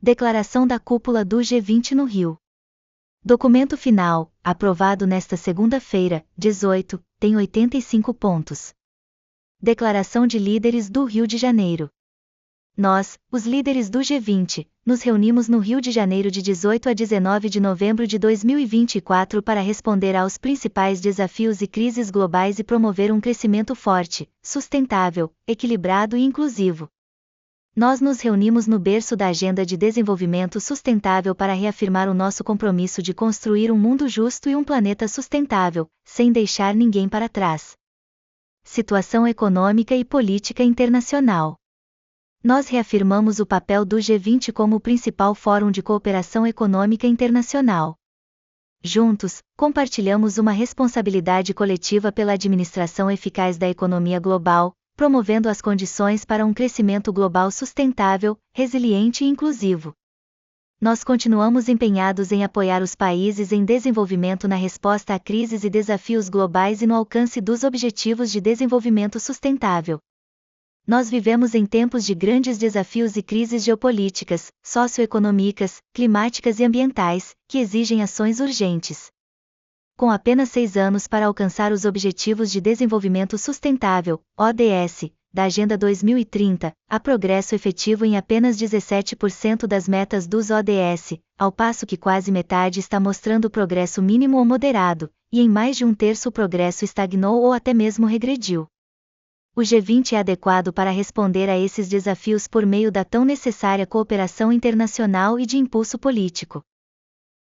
Declaração da Cúpula do G20 no Rio. Documento final, aprovado nesta segunda-feira, 18, tem 85 pontos. Declaração de líderes do Rio de Janeiro. Nós, os líderes do G20, nos reunimos no Rio de Janeiro de 18 a 19 de novembro de 2024 para responder aos principais desafios e crises globais e promover um crescimento forte, sustentável, equilibrado e inclusivo. Nós nos reunimos no berço da Agenda de Desenvolvimento Sustentável para reafirmar o nosso compromisso de construir um mundo justo e um planeta sustentável, sem deixar ninguém para trás. Situação econômica e política internacional. Nós reafirmamos o papel do G20 como o principal fórum de cooperação econômica internacional. Juntos, compartilhamos uma responsabilidade coletiva pela administração eficaz da economia global, promovendo as condições para um crescimento global sustentável, resiliente e inclusivo. Nós continuamos empenhados em apoiar os países em desenvolvimento na resposta a crises e desafios globais e no alcance dos Objetivos de Desenvolvimento Sustentável. Nós vivemos em tempos de grandes desafios e crises geopolíticas, socioeconômicas, climáticas e ambientais, que exigem ações urgentes. Com apenas 6 anos para alcançar os Objetivos de Desenvolvimento Sustentável, ODS, da Agenda 2030, há progresso efetivo em apenas 17% das metas dos ODS, ao passo que quase metade está mostrando progresso mínimo ou moderado, e em mais de um terço o progresso estagnou ou até mesmo regrediu. O G20 é adequado para responder a esses desafios por meio da tão necessária cooperação internacional e de impulso político.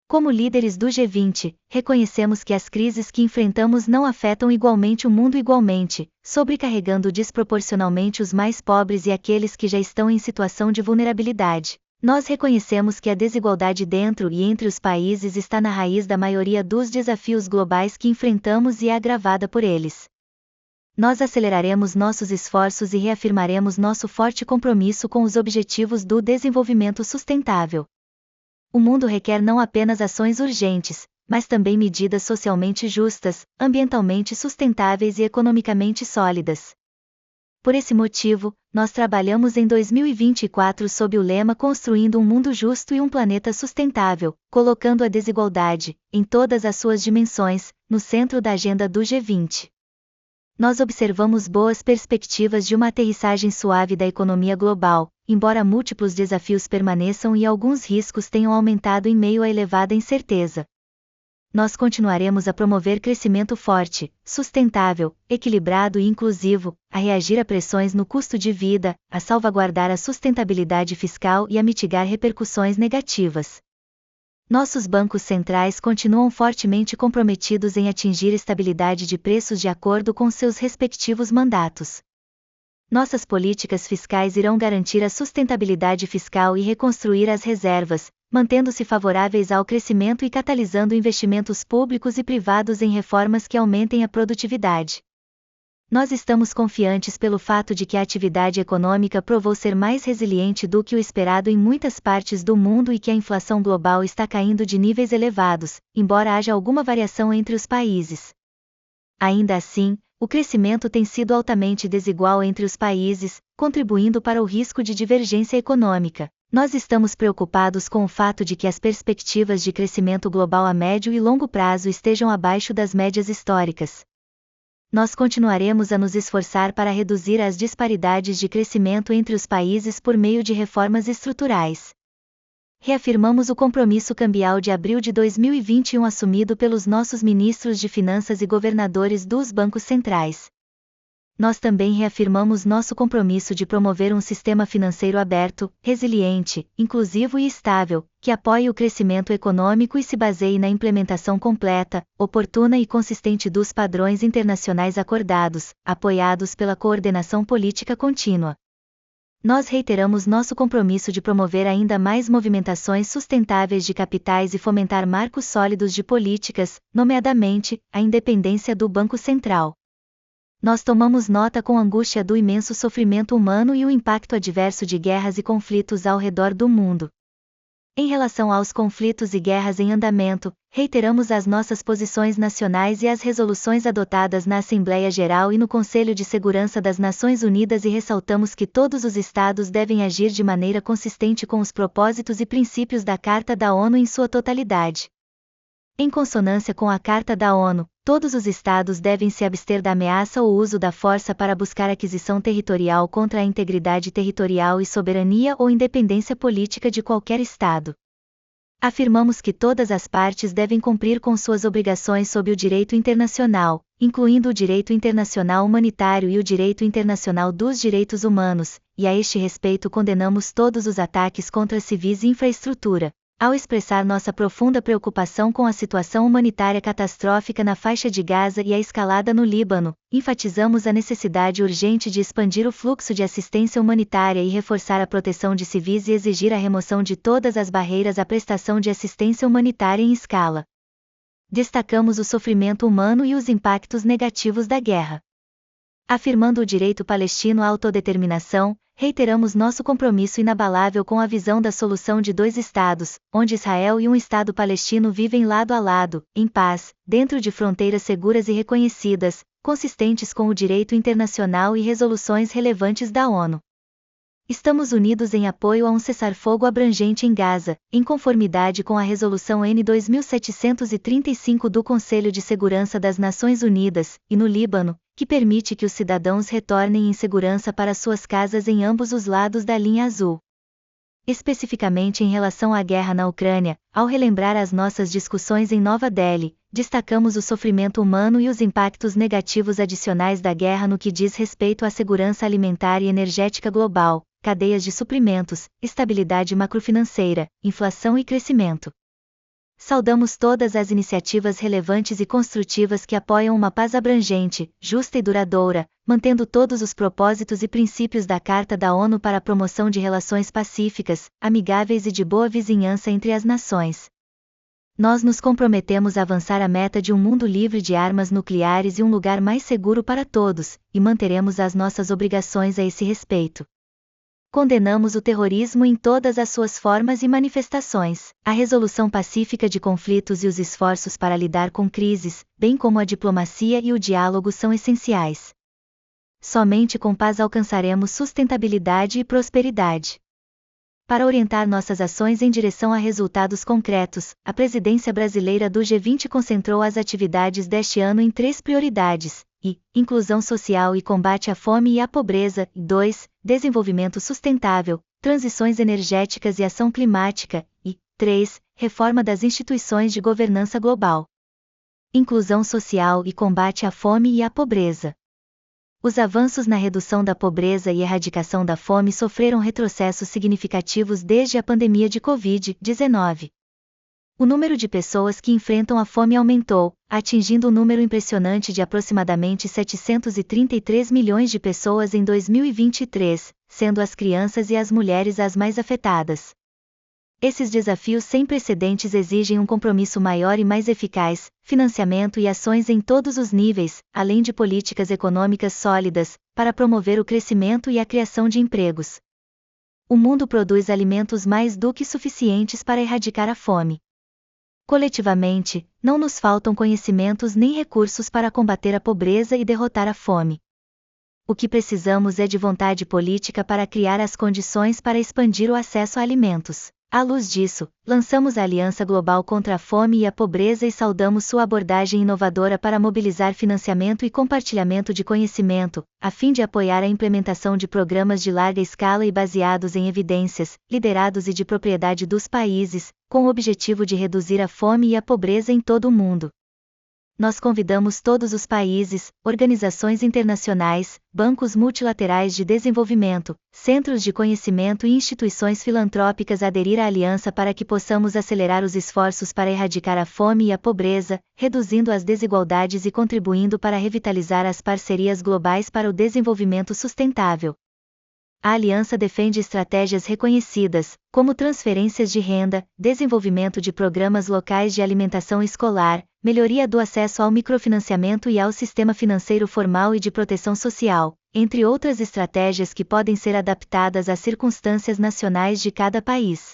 Como líderes do G20, reconhecemos que as crises que enfrentamos não afetam igualmente o mundo igualmente, sobrecarregando desproporcionalmente os mais pobres e aqueles que já estão em situação de vulnerabilidade. Nós reconhecemos que a desigualdade dentro e entre os países está na raiz da maioria dos desafios globais que enfrentamos e é agravada por eles. Nós aceleraremos nossos esforços e reafirmaremos nosso forte compromisso com os Objetivos do Desenvolvimento Sustentável. O mundo requer não apenas ações urgentes, mas também medidas socialmente justas, ambientalmente sustentáveis e economicamente sólidas. Por esse motivo, nós trabalhamos em 2024 sob o lema Construindo um Mundo Justo e um Planeta Sustentável, colocando a desigualdade, em todas as suas dimensões, no centro da agenda do G20. Nós observamos boas perspectivas de uma aterrissagem suave da economia global, embora múltiplos desafios permaneçam e alguns riscos tenham aumentado em meio à elevada incerteza. Nós continuaremos a promover crescimento forte, sustentável, equilibrado e inclusivo, a reagir a pressões no custo de vida, a salvaguardar a sustentabilidade fiscal e a mitigar repercussões negativas. Nossos bancos centrais continuam fortemente comprometidos em atingir estabilidade de preços de acordo com seus respectivos mandatos. Nossas políticas fiscais irão garantir a sustentabilidade fiscal e reconstruir as reservas, mantendo-se favoráveis ao crescimento e catalisando investimentos públicos e privados em reformas que aumentem a produtividade. Nós estamos confiantes pelo fato de que a atividade econômica provou ser mais resiliente do que o esperado em muitas partes do mundo e que a inflação global está caindo de níveis elevados, embora haja alguma variação entre os países. Ainda assim, o crescimento tem sido altamente desigual entre os países, contribuindo para o risco de divergência econômica. Nós estamos preocupados com o fato de que as perspectivas de crescimento global a médio e longo prazo estejam abaixo das médias históricas. Nós continuaremos a nos esforçar para reduzir as disparidades de crescimento entre os países por meio de reformas estruturais. Reafirmamos o compromisso cambial de abril de 2021 assumido pelos nossos ministros de Finanças e governadores dos bancos centrais. Nós também reafirmamos nosso compromisso de promover um sistema financeiro aberto, resiliente, inclusivo e estável, que apoie o crescimento econômico e se baseie na implementação completa, oportuna e consistente dos padrões internacionais acordados, apoiados pela coordenação política contínua. Nós reiteramos nosso compromisso de promover ainda mais movimentações sustentáveis de capitais e fomentar marcos sólidos de políticas, nomeadamente, a independência do Banco Central. Nós tomamos nota com angústia do imenso sofrimento humano e o impacto adverso de guerras e conflitos ao redor do mundo. Em relação aos conflitos e guerras em andamento, reiteramos as nossas posições nacionais e as resoluções adotadas na Assembleia Geral e no Conselho de Segurança das Nações Unidas e ressaltamos que todos os Estados devem agir de maneira consistente com os propósitos e princípios da Carta da ONU em sua totalidade. Em consonância com a Carta da ONU, todos os Estados devem se abster da ameaça ou uso da força para buscar aquisição territorial contra a integridade territorial e soberania ou independência política de qualquer Estado. Afirmamos que todas as partes devem cumprir com suas obrigações sob o direito internacional, incluindo o direito internacional humanitário e o direito internacional dos direitos humanos, e a este respeito condenamos todos os ataques contra civis e infraestrutura. Ao expressar nossa profunda preocupação com a situação humanitária catastrófica na faixa de Gaza e a escalada no Líbano, enfatizamos a necessidade urgente de expandir o fluxo de assistência humanitária e reforçar a proteção de civis e exigir a remoção de todas as barreiras à prestação de assistência humanitária em escala. Destacamos o sofrimento humano e os impactos negativos da guerra. Afirmando o direito palestino à autodeterminação, reiteramos nosso compromisso inabalável com a visão da solução de dois Estados, onde Israel e um Estado palestino vivem lado a lado, em paz, dentro de fronteiras seguras e reconhecidas, consistentes com o direito internacional e resoluções relevantes da ONU. Estamos unidos em apoio a um cessar-fogo abrangente em Gaza, em conformidade com a Resolução N 2735 do Conselho de Segurança das Nações Unidas, e no Líbano, que permite que os cidadãos retornem em segurança para suas casas em ambos os lados da linha azul. Especificamente em relação à guerra na Ucrânia, ao relembrar as nossas discussões em Nova Delhi, destacamos o sofrimento humano e os impactos negativos adicionais da guerra no que diz respeito à segurança alimentar e energética global, cadeias de suprimentos, estabilidade macrofinanceira, inflação e crescimento. Saudamos todas as iniciativas relevantes e construtivas que apoiam uma paz abrangente, justa e duradoura, mantendo todos os propósitos e princípios da Carta da ONU para a promoção de relações pacíficas, amigáveis e de boa vizinhança entre as nações. Nós nos comprometemos a avançar a meta de um mundo livre de armas nucleares e um lugar mais seguro para todos, e manteremos as nossas obrigações a esse respeito. Condenamos o terrorismo em todas as suas formas e manifestações, a resolução pacífica de conflitos e os esforços para lidar com crises, bem como a diplomacia e o diálogo são essenciais. Somente com paz alcançaremos sustentabilidade e prosperidade. Para orientar nossas ações em direção a resultados concretos, a presidência brasileira do G20 concentrou as atividades deste ano em 3 prioridades: inclusão social e combate à fome e à pobreza, 2, desenvolvimento sustentável, transições energéticas e ação climática, e 3, reforma das instituições de governança global. Inclusão social e combate à fome e à pobreza. Os avanços na redução da pobreza e erradicação da fome sofreram retrocessos significativos desde a pandemia de Covid-19. O número de pessoas que enfrentam a fome aumentou, atingindo um número impressionante de aproximadamente 733 milhões de pessoas em 2023, sendo as crianças e as mulheres as mais afetadas. Esses desafios sem precedentes exigem um compromisso maior e mais eficaz, financiamento e ações em todos os níveis, além de políticas econômicas sólidas, para promover o crescimento e a criação de empregos. O mundo produz alimentos mais do que suficientes para erradicar a fome. Coletivamente, não nos faltam conhecimentos nem recursos para combater a pobreza e derrotar a fome. O que precisamos é de vontade política para criar as condições para expandir o acesso a alimentos. À luz disso, lançamos a Aliança Global contra a Fome e a Pobreza e saudamos sua abordagem inovadora para mobilizar financiamento e compartilhamento de conhecimento, a fim de apoiar a implementação de programas de larga escala e baseados em evidências, liderados e de propriedade dos países, com o objetivo de reduzir a fome e a pobreza em todo o mundo. Nós convidamos todos os países, organizações internacionais, bancos multilaterais de desenvolvimento, centros de conhecimento e instituições filantrópicas a aderir à aliança para que possamos acelerar os esforços para erradicar a fome e a pobreza, reduzindo as desigualdades e contribuindo para revitalizar as parcerias globais para o desenvolvimento sustentável. A aliança defende estratégias reconhecidas, como transferências de renda, desenvolvimento de programas locais de alimentação escolar, melhoria do acesso ao microfinanciamento e ao sistema financeiro formal e de proteção social, entre outras estratégias que podem ser adaptadas às circunstâncias nacionais de cada país.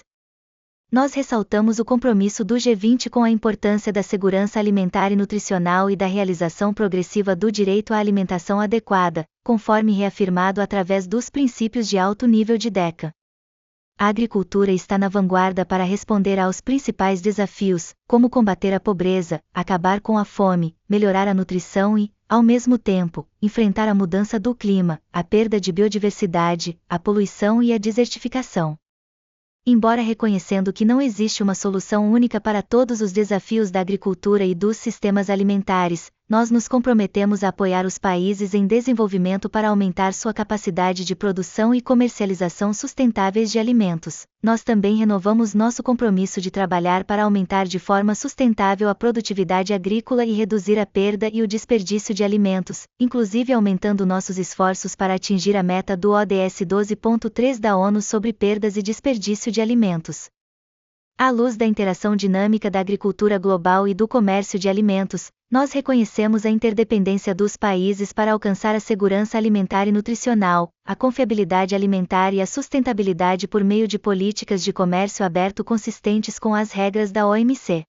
Nós ressaltamos o compromisso do G20 com a importância da segurança alimentar e nutricional e da realização progressiva do direito à alimentação adequada, conforme reafirmado através dos princípios de alto nível de DECA. A agricultura está na vanguarda para responder aos principais desafios, como combater a pobreza, acabar com a fome, melhorar a nutrição e, ao mesmo tempo, enfrentar a mudança do clima, a perda de biodiversidade, a poluição e a desertificação. Embora reconhecendo que não existe uma solução única para todos os desafios da agricultura e dos sistemas alimentares, nós nos comprometemos a apoiar os países em desenvolvimento para aumentar sua capacidade de produção e comercialização sustentáveis de alimentos. Nós também renovamos nosso compromisso de trabalhar para aumentar de forma sustentável a produtividade agrícola e reduzir a perda e o desperdício de alimentos, inclusive aumentando nossos esforços para atingir a meta do ODS 12.3 da ONU sobre perdas e desperdício de alimentos. À luz da interação dinâmica da agricultura global e do comércio de alimentos, nós reconhecemos a interdependência dos países para alcançar a segurança alimentar e nutricional, a confiabilidade alimentar e a sustentabilidade por meio de políticas de comércio aberto consistentes com as regras da OMC.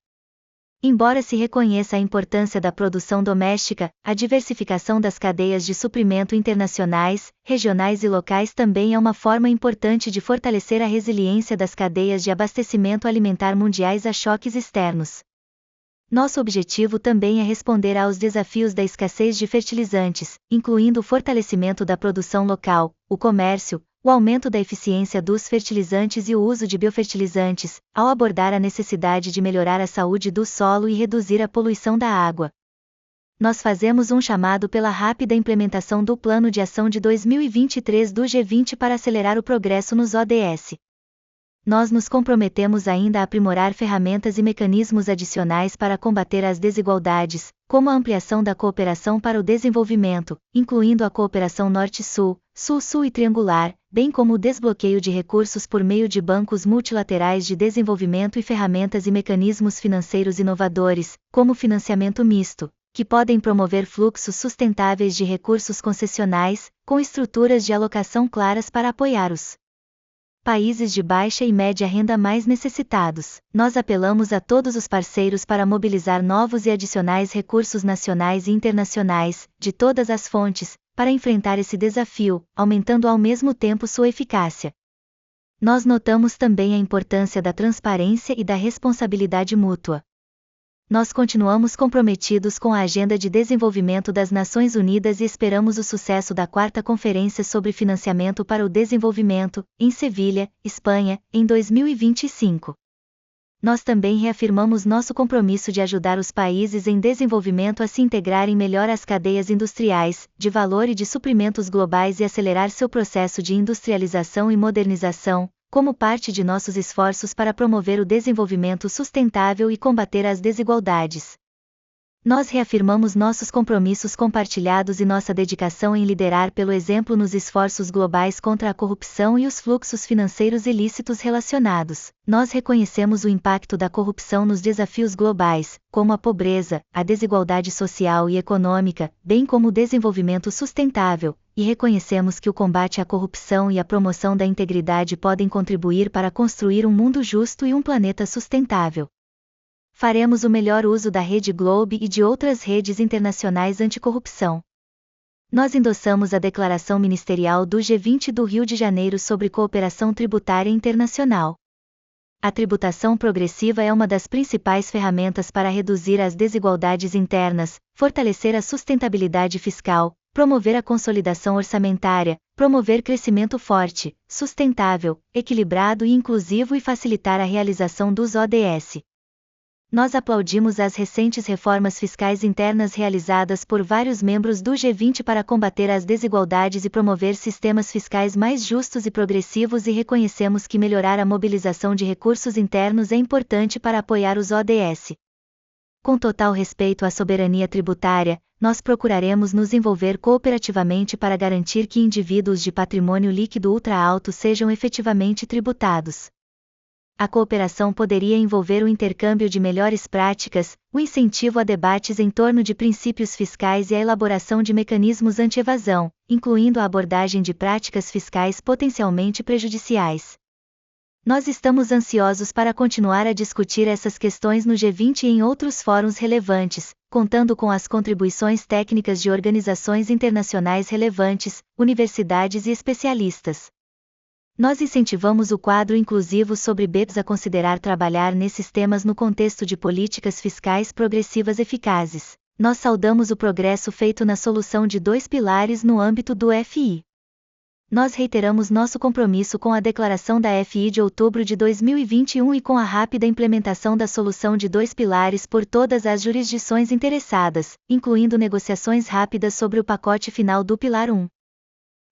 Embora se reconheça a importância da produção doméstica, a diversificação das cadeias de suprimento internacionais, regionais e locais também é uma forma importante de fortalecer a resiliência das cadeias de abastecimento alimentar mundiais a choques externos. Nosso objetivo também é responder aos desafios da escassez de fertilizantes, incluindo o fortalecimento da produção local, o comércio, o aumento da eficiência dos fertilizantes e o uso de biofertilizantes, ao abordar a necessidade de melhorar a saúde do solo e reduzir a poluição da água. Nós fazemos um chamado pela rápida implementação do Plano de Ação de 2023 do G20 para acelerar o progresso nos ODS. Nós nos comprometemos ainda a aprimorar ferramentas e mecanismos adicionais para combater as desigualdades, como a ampliação da cooperação para o desenvolvimento, incluindo a cooperação Norte-Sul, Sul-Sul e triangular, bem como o desbloqueio de recursos por meio de bancos multilaterais de desenvolvimento e ferramentas e mecanismos financeiros inovadores, como financiamento misto, que podem promover fluxos sustentáveis de recursos concessionais, com estruturas de alocação claras para apoiar os países de baixa e média renda mais necessitados. Nós apelamos a todos os parceiros para mobilizar novos e adicionais recursos nacionais e internacionais, de todas as fontes, para enfrentar esse desafio, aumentando ao mesmo tempo sua eficácia. Nós notamos também a importância da transparência e da responsabilidade mútua. Nós continuamos comprometidos com a Agenda de Desenvolvimento das Nações Unidas e esperamos o sucesso da 4ª Conferência sobre Financiamento para o Desenvolvimento, em Sevilha, Espanha, em 2025. Nós também reafirmamos nosso compromisso de ajudar os países em desenvolvimento a se integrarem melhor às cadeias industriais, de valor e de suprimentos globais e acelerar seu processo de industrialização e modernização, como parte de nossos esforços para promover o desenvolvimento sustentável e combater as desigualdades. Nós reafirmamos nossos compromissos compartilhados e nossa dedicação em liderar pelo exemplo nos esforços globais contra a corrupção e os fluxos financeiros ilícitos relacionados. Nós reconhecemos o impacto da corrupção nos desafios globais, como a pobreza, a desigualdade social e econômica, bem como o desenvolvimento sustentável, e reconhecemos que o combate à corrupção e a promoção da integridade podem contribuir para construir um mundo justo e um planeta sustentável. Faremos o melhor uso da Rede Globe e de outras redes internacionais anticorrupção. Nós endossamos a Declaração Ministerial do G20 do Rio de Janeiro sobre cooperação tributária internacional. A tributação progressiva é uma das principais ferramentas para reduzir as desigualdades internas, fortalecer a sustentabilidade fiscal, promover a consolidação orçamentária, promover crescimento forte, sustentável, equilibrado e inclusivo e facilitar a realização dos ODS. Nós aplaudimos as recentes reformas fiscais internas realizadas por vários membros do G20 para combater as desigualdades e promover sistemas fiscais mais justos e progressivos e reconhecemos que melhorar a mobilização de recursos internos é importante para apoiar os ODS. Com total respeito à soberania tributária, nós procuraremos nos envolver cooperativamente para garantir que indivíduos de patrimônio líquido ultra alto sejam efetivamente tributados. A cooperação poderia envolver o intercâmbio de melhores práticas, o incentivo a debates em torno de princípios fiscais e a elaboração de mecanismos anti-evasão, incluindo a abordagem de práticas fiscais potencialmente prejudiciais. Nós estamos ansiosos para continuar a discutir essas questões no G20 e em outros fóruns relevantes, contando com as contribuições técnicas de organizações internacionais relevantes, universidades e especialistas. Nós incentivamos o quadro inclusivo sobre BEPS a considerar trabalhar nesses temas no contexto de políticas fiscais progressivas eficazes. Nós saudamos o progresso feito na solução de 2 pilares no âmbito do FI. Nós reiteramos nosso compromisso com a declaração da FI de outubro de 2021 e com a rápida implementação da solução de 2 pilares por todas as jurisdições interessadas, incluindo negociações rápidas sobre o pacote final do Pilar 1.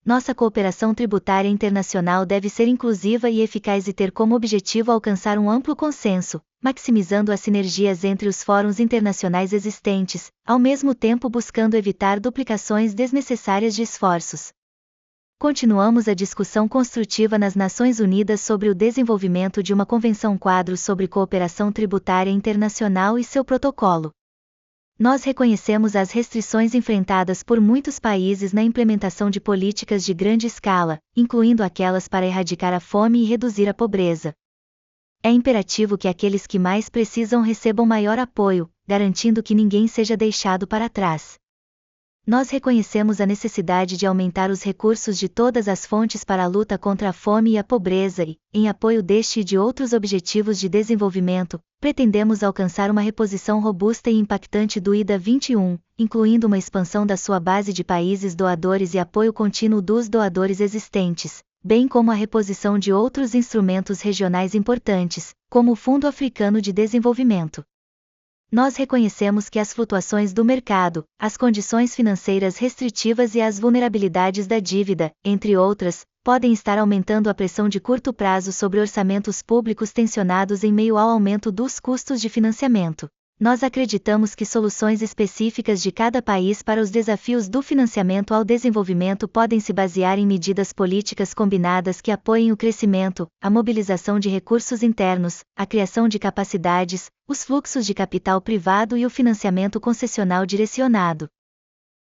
Nossa cooperação tributária internacional deve ser inclusiva e eficaz e ter como objetivo alcançar um amplo consenso, maximizando as sinergias entre os fóruns internacionais existentes, ao mesmo tempo buscando evitar duplicações desnecessárias de esforços. Continuamos a discussão construtiva nas Nações Unidas sobre o desenvolvimento de uma convenção quadro sobre cooperação tributária internacional e seu protocolo. Nós reconhecemos as restrições enfrentadas por muitos países na implementação de políticas de grande escala, incluindo aquelas para erradicar a fome e reduzir a pobreza. É imperativo que aqueles que mais precisam recebam maior apoio, garantindo que ninguém seja deixado para trás. Nós reconhecemos a necessidade de aumentar os recursos de todas as fontes para a luta contra a fome e a pobreza e, em apoio deste e de outros objetivos de desenvolvimento, pretendemos alcançar uma reposição robusta e impactante do IDA 21, incluindo uma expansão da sua base de países doadores e apoio contínuo dos doadores existentes, bem como a reposição de outros instrumentos regionais importantes, como o Fundo Africano de Desenvolvimento. Nós reconhecemos que as flutuações do mercado, as condições financeiras restritivas e as vulnerabilidades da dívida, entre outras, podem estar aumentando a pressão de curto prazo sobre orçamentos públicos tensionados em meio ao aumento dos custos de financiamento. Nós acreditamos que soluções específicas de cada país para os desafios do financiamento ao desenvolvimento podem se basear em medidas políticas combinadas que apoiem o crescimento, a mobilização de recursos internos, a criação de capacidades, os fluxos de capital privado e o financiamento concessional direcionado.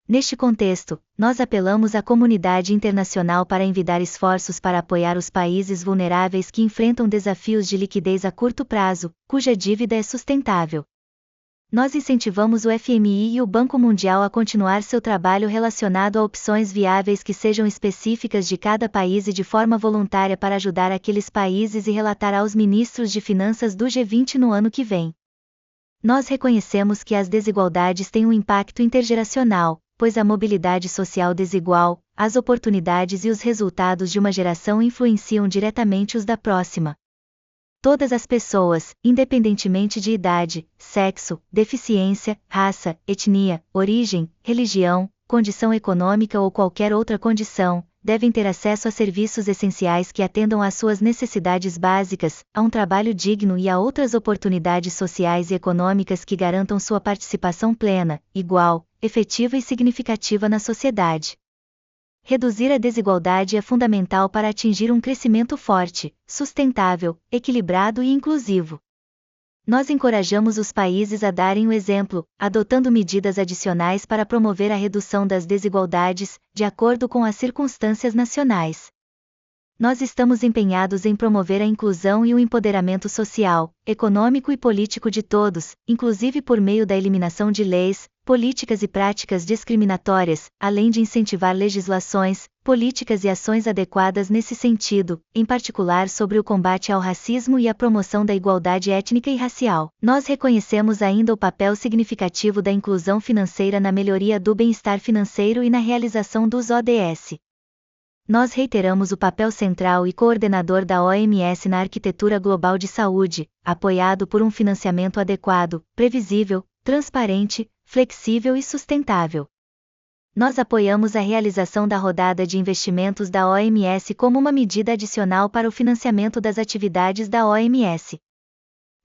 Neste contexto, nós apelamos à comunidade internacional para envidar esforços para apoiar os países vulneráveis que enfrentam desafios de liquidez a curto prazo, cuja dívida é sustentável. Nós incentivamos o FMI e o Banco Mundial a continuar seu trabalho relacionado a opções viáveis que sejam específicas de cada país e de forma voluntária para ajudar aqueles países e relatar aos ministros de finanças do G20 no ano que vem. Nós reconhecemos que as desigualdades têm um impacto intergeracional, pois a mobilidade social desigual, as oportunidades e os resultados de uma geração influenciam diretamente os da próxima. Todas as pessoas, independentemente de idade, sexo, deficiência, raça, etnia, origem, religião, condição econômica ou qualquer outra condição, devem ter acesso a serviços essenciais que atendam às suas necessidades básicas, a um trabalho digno e a outras oportunidades sociais e econômicas que garantam sua participação plena, igual, efetiva e significativa na sociedade. Reduzir a desigualdade é fundamental para atingir um crescimento forte, sustentável, equilibrado e inclusivo. Nós encorajamos os países a darem o exemplo, adotando medidas adicionais para promover a redução das desigualdades, de acordo com as circunstâncias nacionais. Nós estamos empenhados em promover a inclusão e o empoderamento social, econômico e político de todos, inclusive por meio da eliminação de leis, políticas e práticas discriminatórias, além de incentivar legislações, políticas e ações adequadas nesse sentido, em particular sobre o combate ao racismo e a promoção da igualdade étnica e racial. Nós reconhecemos ainda o papel significativo da inclusão financeira na melhoria do bem-estar financeiro e na realização dos ODS. Nós reiteramos o papel central e coordenador da OMS na arquitetura global de saúde, apoiado por um financiamento adequado, previsível, transparente, flexível e sustentável. Nós apoiamos a realização da rodada de investimentos da OMS como uma medida adicional para o financiamento das atividades da OMS.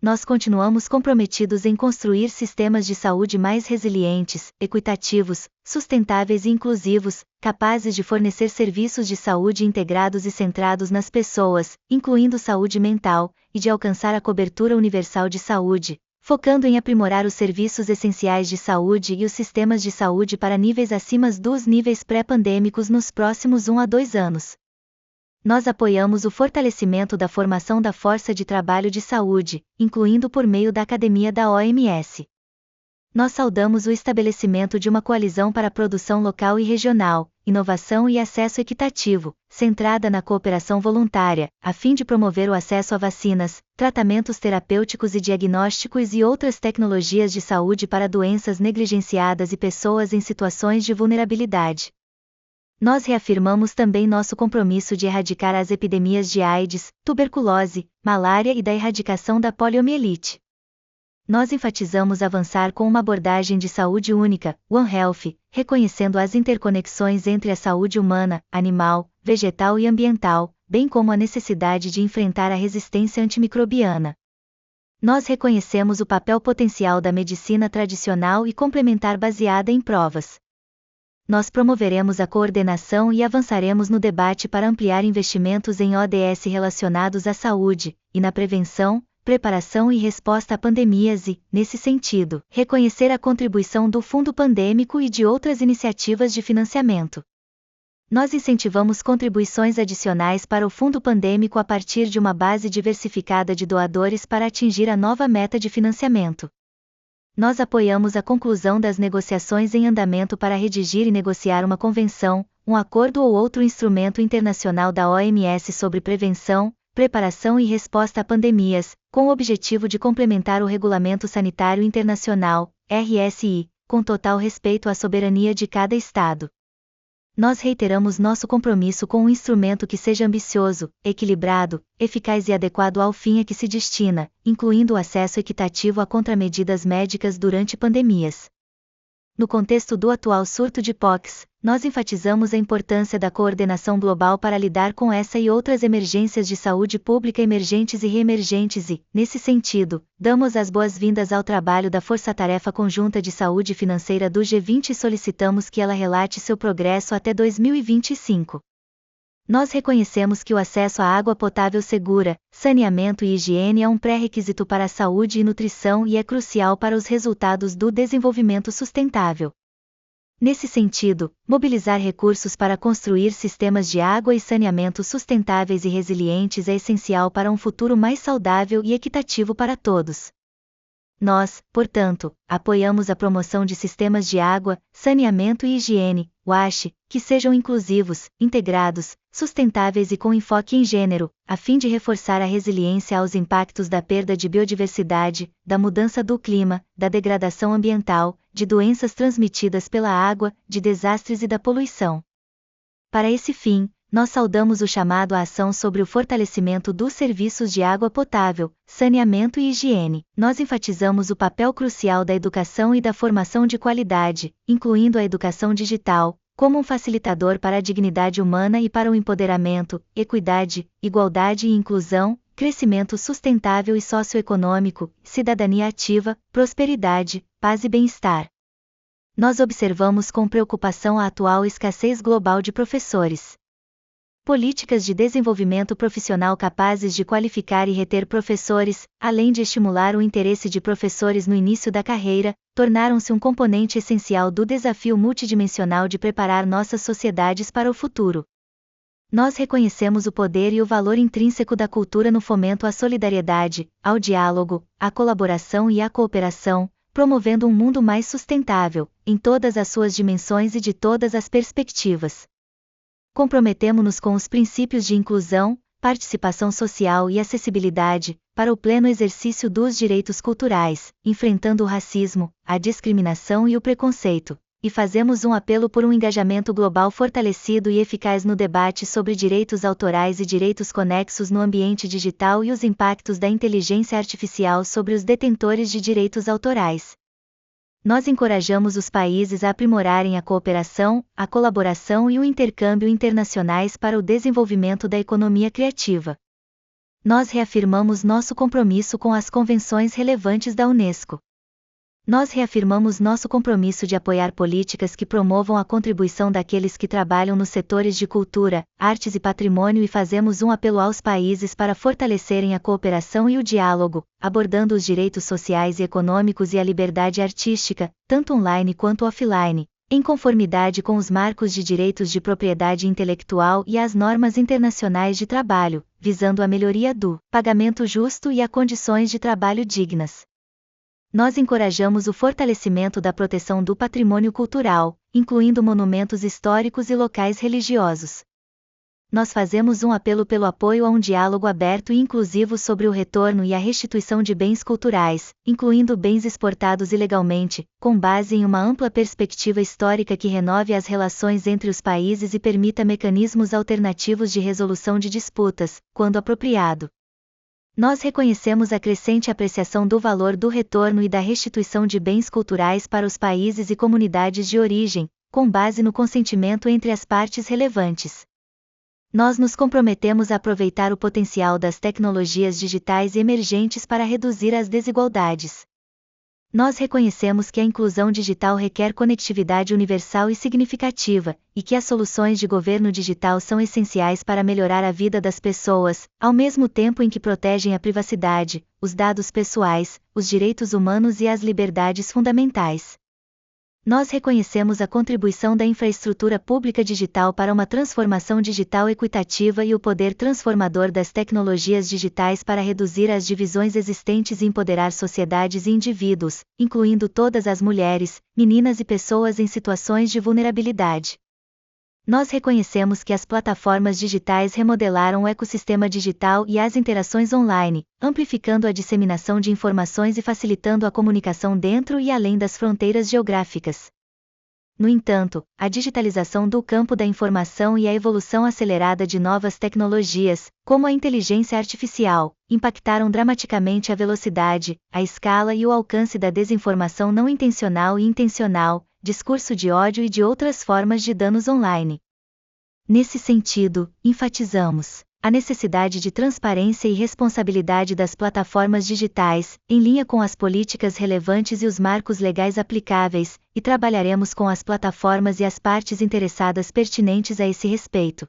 Nós continuamos comprometidos em construir sistemas de saúde mais resilientes, equitativos, sustentáveis e inclusivos, capazes de fornecer serviços de saúde integrados e centrados nas pessoas, incluindo saúde mental, e de alcançar a cobertura universal de saúde, focando em aprimorar os serviços essenciais de saúde e os sistemas de saúde para níveis acima dos níveis pré-pandêmicos nos próximos 1 a 2 anos. Nós apoiamos o fortalecimento da formação da força de trabalho de saúde, incluindo por meio da Academia da OMS. Nós saudamos o estabelecimento de uma coalizão para a produção local e regional, inovação e acesso equitativo, centrada na cooperação voluntária, a fim de promover o acesso a vacinas, tratamentos terapêuticos e diagnósticos e outras tecnologias de saúde para doenças negligenciadas e pessoas em situações de vulnerabilidade. Nós reafirmamos também nosso compromisso de erradicar as epidemias de AIDS, tuberculose, malária e da erradicação da poliomielite. Nós enfatizamos avançar com uma abordagem de saúde única, One Health, reconhecendo as interconexões entre a saúde humana, animal, vegetal e ambiental, bem como a necessidade de enfrentar a resistência antimicrobiana. Nós reconhecemos o papel potencial da medicina tradicional e complementar baseada em provas. Nós promoveremos a coordenação e avançaremos no debate para ampliar investimentos em ODS relacionados à saúde, e na prevenção, preparação e resposta a pandemias e, nesse sentido, reconhecer a contribuição do Fundo Pandêmico e de outras iniciativas de financiamento. Nós incentivamos contribuições adicionais para o Fundo Pandêmico a partir de uma base diversificada de doadores para atingir a nova meta de financiamento. Nós apoiamos a conclusão das negociações em andamento para redigir e negociar uma convenção, um acordo ou outro instrumento internacional da OMS sobre prevenção, preparação e resposta a pandemias, com o objetivo de complementar o Regulamento Sanitário Internacional, RSI, com total respeito à soberania de cada Estado. Nós reiteramos nosso compromisso com um instrumento que seja ambicioso, equilibrado, eficaz e adequado ao fim a que se destina, incluindo o acesso equitativo a contramedidas médicas durante pandemias. No contexto do atual surto de POX, nós enfatizamos a importância da coordenação global para lidar com essa e outras emergências de saúde pública emergentes e reemergentes e, nesse sentido, damos as boas-vindas ao trabalho da Força-Tarefa Conjunta de Saúde Financeira do G20 e solicitamos que ela relate seu progresso até 2025. Nós reconhecemos que o acesso à água potável segura, saneamento e higiene é um pré-requisito para a saúde e nutrição e é crucial para os resultados do desenvolvimento sustentável. Nesse sentido, mobilizar recursos para construir sistemas de água e saneamento sustentáveis e resilientes é essencial para um futuro mais saudável e equitativo para todos. Nós, portanto, apoiamos a promoção de sistemas de água, saneamento e higiene, WASH, que sejam inclusivos, integrados, sustentáveis e com enfoque em gênero, a fim de reforçar a resiliência aos impactos da perda de biodiversidade, da mudança do clima, da degradação ambiental, de doenças transmitidas pela água, de desastres e da poluição. Para esse fim, nós saudamos o chamado à ação sobre o fortalecimento dos serviços de água potável, saneamento e higiene. Nós enfatizamos o papel crucial da educação e da formação de qualidade, incluindo a educação digital, como um facilitador para a dignidade humana e para o empoderamento, equidade, igualdade e inclusão, crescimento sustentável e socioeconômico, cidadania ativa, prosperidade, paz e bem-estar. Nós observamos com preocupação a atual escassez global de professores. Políticas de desenvolvimento profissional capazes de qualificar e reter professores, além de estimular o interesse de professores no início da carreira, tornaram-se um componente essencial do desafio multidimensional de preparar nossas sociedades para o futuro. Nós reconhecemos o poder e o valor intrínseco da cultura no fomento à solidariedade, ao diálogo, à colaboração e à cooperação, promovendo um mundo mais sustentável, em todas as suas dimensões e de todas as perspectivas. Comprometemo-nos com os princípios de inclusão, participação social e acessibilidade, para o pleno exercício dos direitos culturais, enfrentando o racismo, a discriminação e o preconceito, e fazemos um apelo por um engajamento global fortalecido e eficaz no debate sobre direitos autorais e direitos conexos no ambiente digital e os impactos da inteligência artificial sobre os detentores de direitos autorais. Nós encorajamos os países a aprimorarem a cooperação, a colaboração e o intercâmbio internacionais para o desenvolvimento da economia criativa. Nós reafirmamos nosso compromisso com as convenções relevantes da Unesco. Nós reafirmamos nosso compromisso de apoiar políticas que promovam a contribuição daqueles que trabalham nos setores de cultura, artes e patrimônio e fazemos um apelo aos países para fortalecerem a cooperação e o diálogo, abordando os direitos sociais e econômicos e a liberdade artística, tanto online quanto offline, em conformidade com os marcos de direitos de propriedade intelectual e as normas internacionais de trabalho, visando a melhoria do pagamento justo e a condições de trabalho dignas. Nós encorajamos o fortalecimento da proteção do patrimônio cultural, incluindo monumentos históricos e locais religiosos. Nós fazemos um apelo pelo apoio a um diálogo aberto e inclusivo sobre o retorno e a restituição de bens culturais, incluindo bens exportados ilegalmente, com base em uma ampla perspectiva histórica que renove as relações entre os países e permita mecanismos alternativos de resolução de disputas, quando apropriado. Nós reconhecemos a crescente apreciação do valor do retorno e da restituição de bens culturais para os países e comunidades de origem, com base no consentimento entre as partes relevantes. Nós nos comprometemos a aproveitar o potencial das tecnologias digitais emergentes para reduzir as desigualdades. Nós reconhecemos que a inclusão digital requer conectividade universal e significativa, e que as soluções de governo digital são essenciais para melhorar a vida das pessoas, ao mesmo tempo em que protegem a privacidade, os dados pessoais, os direitos humanos e as liberdades fundamentais. Nós reconhecemos a contribuição da infraestrutura pública digital para uma transformação digital equitativa e o poder transformador das tecnologias digitais para reduzir as divisões existentes e empoderar sociedades e indivíduos, incluindo todas as mulheres, meninas e pessoas em situações de vulnerabilidade. Nós reconhecemos que as plataformas digitais remodelaram o ecossistema digital e as interações online, amplificando a disseminação de informações e facilitando a comunicação dentro e além das fronteiras geográficas. No entanto, a digitalização do campo da informação e a evolução acelerada de novas tecnologias, como a inteligência artificial, impactaram dramaticamente a velocidade, a escala e o alcance da desinformação não intencional e intencional, discurso de ódio e de outras formas de danos online. Nesse sentido, enfatizamos a necessidade de transparência e responsabilidade das plataformas digitais, em linha com as políticas relevantes e os marcos legais aplicáveis, e trabalharemos com as plataformas e as partes interessadas pertinentes a esse respeito.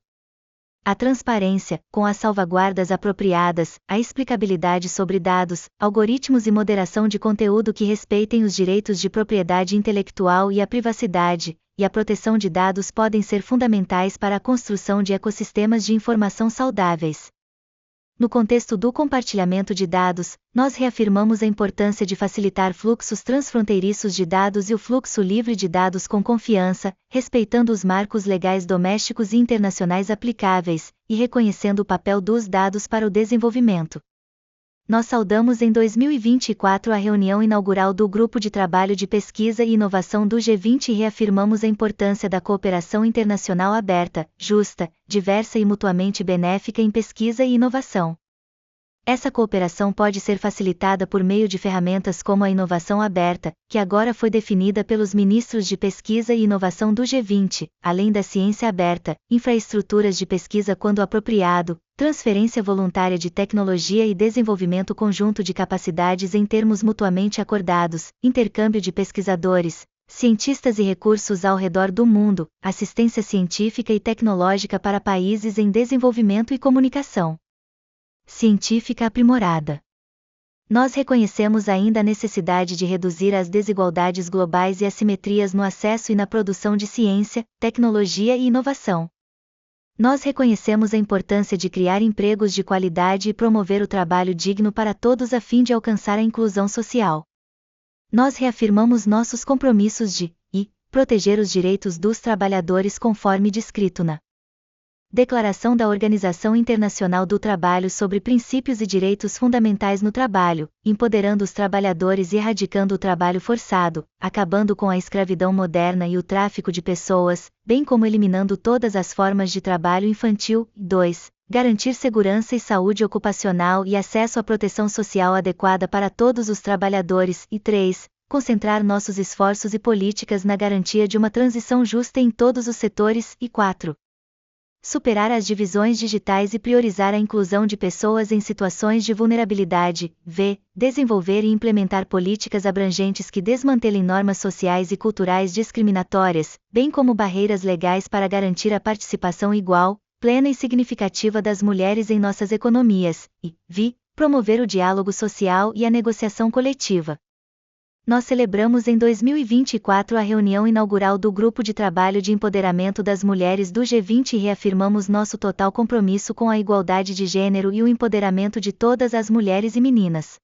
A transparência, com as salvaguardas apropriadas, a explicabilidade sobre dados, algoritmos e moderação de conteúdo que respeitem os direitos de propriedade intelectual e a privacidade, e a proteção de dados podem ser fundamentais para a construção de ecossistemas de informação saudáveis. No contexto do compartilhamento de dados, nós reafirmamos a importância de facilitar fluxos transfronteiriços de dados e o fluxo livre de dados com confiança, respeitando os marcos legais domésticos e internacionais aplicáveis, e reconhecendo o papel dos dados para o desenvolvimento. Nós saudamos em 2024 a reunião inaugural do Grupo de Trabalho de Pesquisa e Inovação do G20 e reafirmamos a importância da cooperação internacional aberta, justa, diversa e mutuamente benéfica em pesquisa e inovação. Essa cooperação pode ser facilitada por meio de ferramentas como a inovação aberta, que agora foi definida pelos ministros de pesquisa e inovação do G20, além da ciência aberta, infraestruturas de pesquisa quando apropriado, transferência voluntária de tecnologia e desenvolvimento conjunto de capacidades em termos mutuamente acordados, intercâmbio de pesquisadores, cientistas e recursos ao redor do mundo, assistência científica e tecnológica para países em desenvolvimento e comunicação científica aprimorada. Nós reconhecemos ainda a necessidade de reduzir as desigualdades globais e assimetrias no acesso e na produção de ciência, tecnologia e inovação. Nós reconhecemos a importância de criar empregos de qualidade e promover o trabalho digno para todos a fim de alcançar a inclusão social. Nós reafirmamos nossos compromissos de proteger os direitos dos trabalhadores conforme descrito na Declaração da Organização Internacional do Trabalho sobre Princípios e Direitos Fundamentais no Trabalho, empoderando os trabalhadores e erradicando o trabalho forçado, acabando com a escravidão moderna e o tráfico de pessoas, bem como eliminando todas as formas de trabalho infantil. 2. Garantir segurança e saúde ocupacional e acesso à proteção social adequada para todos os trabalhadores. E 3. Concentrar nossos esforços e políticas na garantia de uma transição justa em todos os setores. E 4. Superar as divisões digitais e priorizar a inclusão de pessoas em situações de vulnerabilidade. Desenvolver e implementar políticas abrangentes que desmantelem normas sociais e culturais discriminatórias, bem como barreiras legais para garantir a participação igual, plena e significativa das mulheres em nossas economias. E promover o diálogo social e a negociação coletiva. Nós celebramos em 2024 a reunião inaugural do Grupo de Trabalho de Empoderamento das Mulheres do G20 e reafirmamos nosso total compromisso com a igualdade de gênero e o empoderamento de todas as mulheres e meninas.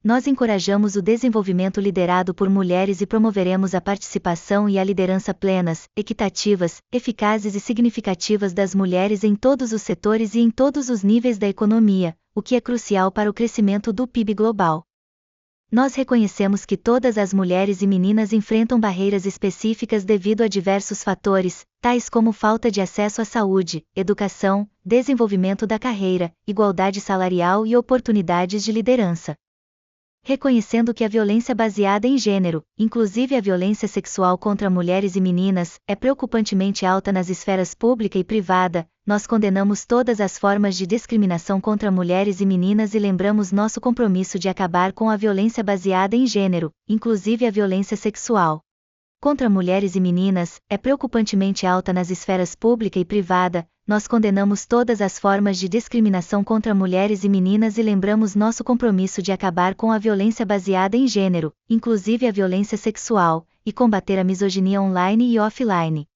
Nós encorajamos o desenvolvimento liderado por mulheres e promoveremos a participação e a liderança plenas, equitativas, eficazes e significativas das mulheres em todos os setores e em todos os níveis da economia, o que é crucial para o crescimento do PIB global. Nós reconhecemos que todas as mulheres e meninas enfrentam barreiras específicas devido a diversos fatores, tais como falta de acesso à saúde, educação, desenvolvimento da carreira, igualdade salarial e oportunidades de liderança. Reconhecendo que a violência baseada em gênero, inclusive a violência sexual contra mulheres e meninas, é preocupantemente alta nas esferas pública e privada, nós condenamos todas as formas de discriminação contra mulheres e meninas e lembramos nosso compromisso de acabar com a violência baseada em gênero, inclusive a violência sexual contra mulheres e meninas, é preocupantemente alta nas esferas pública e privada, nós condenamos todas as formas de discriminação contra mulheres e meninas e lembramos nosso compromisso de acabar com a violência baseada em gênero, inclusive a violência sexual, e combater a misoginia online e offline.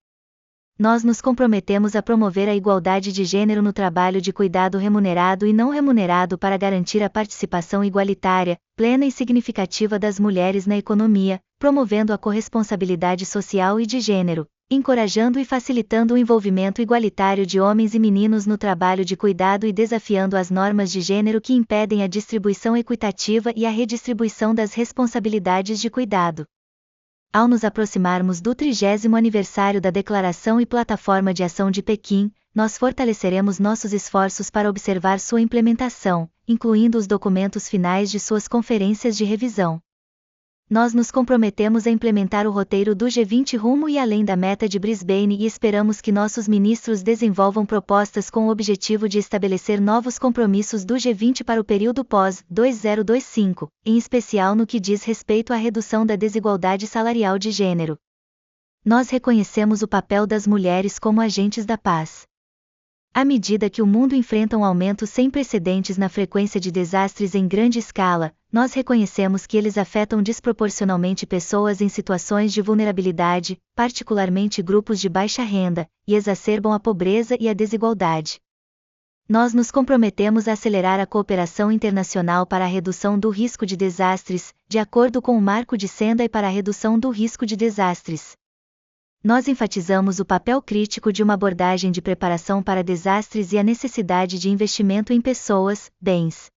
Nós nos comprometemos a promover a igualdade de gênero no trabalho de cuidado remunerado e não remunerado para garantir a participação igualitária, plena e significativa das mulheres na economia, promovendo a corresponsabilidade social e de gênero, encorajando e facilitando o envolvimento igualitário de homens e meninos no trabalho de cuidado e desafiando as normas de gênero que impedem a distribuição equitativa e a redistribuição das responsabilidades de cuidado. Ao nos aproximarmos do 30º aniversário da Declaração e Plataforma de Ação de Pequim, nós fortaleceremos nossos esforços para observar sua implementação, incluindo os documentos finais de suas conferências de revisão. Nós nos comprometemos a implementar o roteiro do G20 rumo e além da meta de Brisbane e esperamos que nossos ministros desenvolvam propostas com o objetivo de estabelecer novos compromissos do G20 para o período pós-2025, em especial no que diz respeito à redução da desigualdade salarial de gênero. Nós reconhecemos o papel das mulheres como agentes da paz. À medida que o mundo enfrenta um aumento sem precedentes na frequência de desastres em grande escala, nós reconhecemos que eles afetam desproporcionalmente pessoas em situações de vulnerabilidade, particularmente grupos de baixa renda, e exacerbam a pobreza e a desigualdade. Nós nos comprometemos a acelerar a cooperação internacional para a redução do risco de desastres, de acordo com o Marco de Sendai para a redução do risco de desastres. Nós enfatizamos o papel crítico de uma abordagem de preparação para desastres e a necessidade de investimento em pessoas, bens